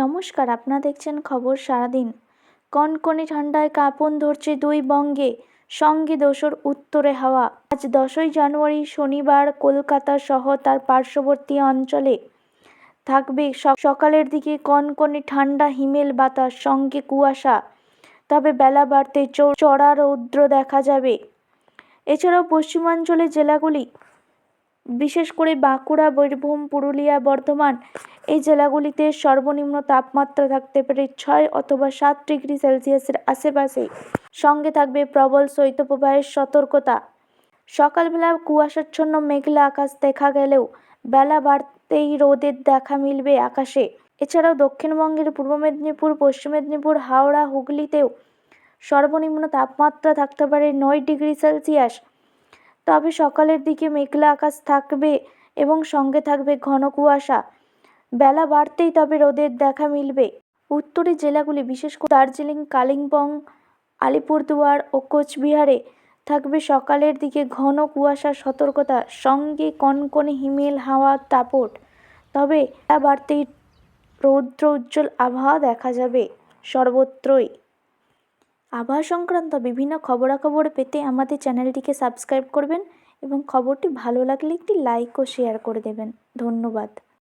নমস্কার, আপনারা দেখছেন খবর সারাদিন। কনকনে ঠান্ডায় কাঁপন ধরছে দুই বঙ্গে, সঙ্গে দোসর উত্তরে হাওয়া। আজ 10ই জানুয়ারি শনিবার কলকাতা সহ তার পার্শ্ববর্তী অঞ্চলে থাকবে সকালের দিকে কনকনে ঠান্ডা হিমেল বাতাস, সঙ্গে কুয়াশা। তবে বেলা বাড়তে চড়া রৌদ্র দেখা যাবে। এছাড়াও পশ্চিমাঞ্চলের জেলাগুলি, বিশেষ করে বাঁকুড়া, বীরভূম, পুরুলিয়া, বর্ধমান এই জেলাগুলিতে সর্বনিম্ন তাপমাত্রা থাকতে পারে 6 অথবা 7 ডিগ্রি সেলসিয়াসের আশেপাশে। সঙ্গে থাকবে প্রবল শৈত্যপ্রবাহের সতর্কতা। সকালবেলা কুয়াশাচ্ছন্ন মেঘলা আকাশ দেখা গেলেও বেলা বাড়তেই রোদের দেখা মিলবে আকাশে। এছাড়াও দক্ষিণবঙ্গের পূর্ব মেদিনীপুর, পশ্চিম মেদিনীপুর, হাওড়া, হুগলিতেও সর্বনিম্ন তাপমাত্রা থাকতে পারে 9 ডিগ্রি সেলসিয়াস। তবে সকালের দিকে মেঘলা আকাশ থাকবে এবং সঙ্গে থাকবে ঘন কুয়াশা। বেলা বাড়তেই তবে রোদের দেখা মিলবে। উত্তরের জেলাগুলি, বিশেষ করে দার্জিলিং, কালিম্পং, আলিপুরদুয়ার ও কোচবিহারে থাকবে সকালের দিকে ঘন কুয়াশার সতর্কতা, সঙ্গে কনকনে হিমেল হাওয়ার দাপট। তবে বেলা বাড়তেই রৌদ্র উজ্জ্বল আবহাওয়া দেখা যাবে সর্বত্রই। আবহাওয়া সংক্রান্ত বিভিন্ন খবরাখবর পেতে আমাদের চ্যানেলটিকে সাবস্ক্রাইব করবেন এবং খবরটি ভালো লাগলে একটি লাইক ও শেয়ার করে দেবেন। ধন্যবাদ।